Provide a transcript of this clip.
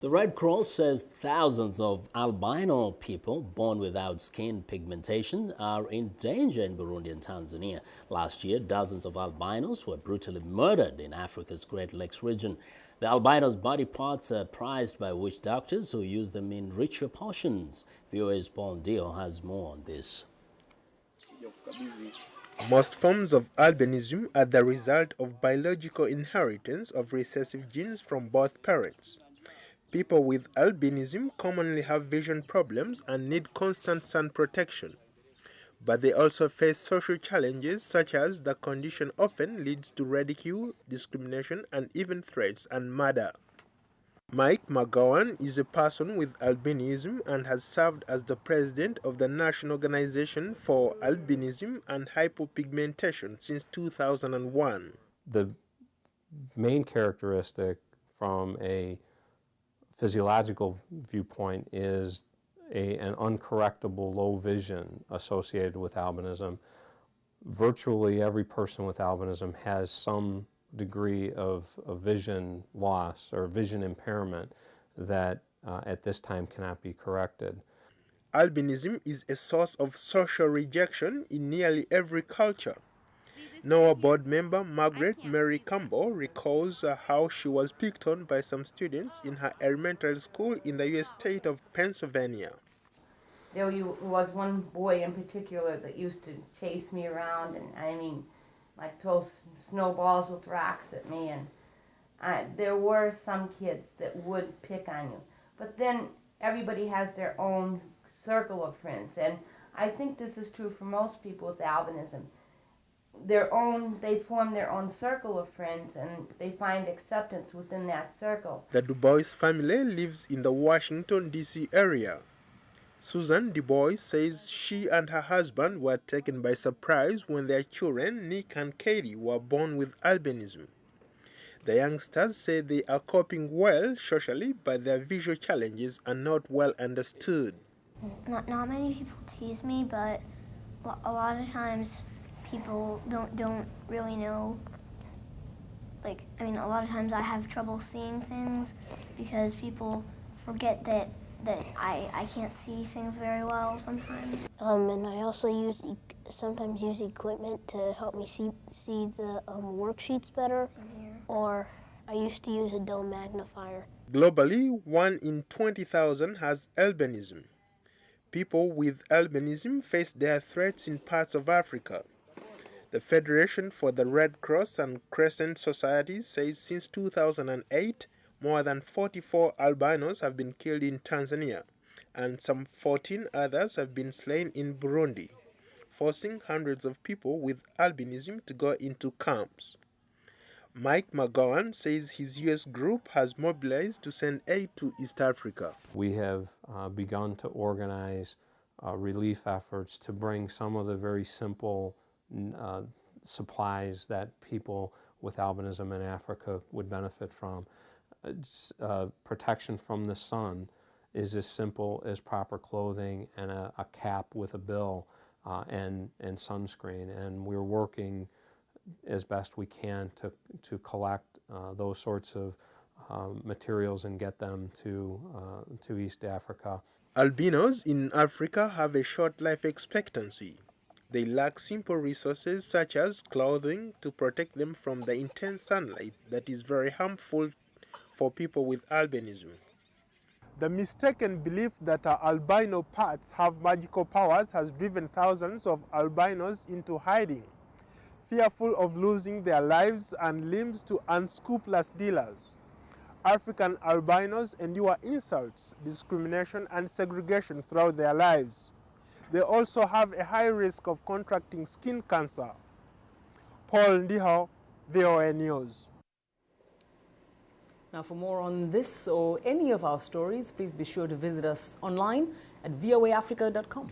The Red Cross says thousands of albino people born without skin pigmentation are in danger in Burundi and Tanzania. Last year, dozens of albinos were brutally murdered in Africa's Great Lakes region. The albinos' body parts are prized by witch doctors who use them in ritual potions. VOA's Paul Dio has more on this. Most forms of albinism are the result of biological inheritance of recessive genes from both parents. People with albinism commonly have vision problems and need constant sun protection. But they also face social challenges such as the condition often leads to ridicule, discrimination, and even threats and murder. Mike McGowan is a person with albinism and has served as the president of the National Organization for Albinism and Hypopigmentation since 2001. The main characteristic from a physiological viewpoint is an uncorrectable low vision associated with albinism. Virtually every person with albinism has some degree of vision loss or vision impairment that at this time cannot be corrected. Albinism is a source of social rejection in nearly every culture. NOAA board member Margaret Mary Campbell recalls how she was picked on by some students in her elementary school in the U.S. state of Pennsylvania. There was one boy in particular that used to chase me around and, like throw snowballs with rocks at me. And there were some kids that would pick on you. But then everybody has their own circle of friends. And I think this is true for most people with albinism. They form their own circle of friends and they find acceptance within that circle. The Du Bois family lives in the Washington, D.C. area. Susan Du Bois says she and her husband were taken by surprise when their children, Nick and Katie, were born with albinism. The youngsters say they are coping well socially, but their visual challenges are not well understood. Not many people tease me, but a lot of times people don't really know. A lot of times I have trouble seeing things because people forget that I can't see things very well sometimes. And I also sometimes use equipment to help me see the worksheets better. Or I used to use a dome magnifier. Globally, 1 in 20,000 has albinism. People with albinism face their threats in parts of Africa. The Federation for the Red Cross and Crescent Societies says since 2008, more than 44 albinos have been killed in Tanzania, and some 14 others have been slain in Burundi, forcing hundreds of people with albinism to go into camps. Mike McGowan says his U.S. group has mobilized to send aid to East Africa. We have begun to organize relief efforts to bring some of the very simple supplies that people with albinism in Africa would benefit from. Protection from the sun is as simple as proper clothing and a cap with a bill and sunscreen, and we're working as best we can to collect those sorts of materials and get them to East Africa. Albinos in Africa have a short life expectancy. They lack simple resources such as clothing to protect them from the intense sunlight that is very harmful for people with albinism. The mistaken belief that our albino parts have magical powers has driven thousands of albinos into hiding, fearful of losing their lives and limbs to unscrupulous dealers. African albinos endure insults, discrimination, and segregation throughout their lives. They also have a high risk of contracting skin cancer. Paul Ndiho, VOA News. Now, for more on this or any of our stories, please be sure to visit us online at voaafrica.com.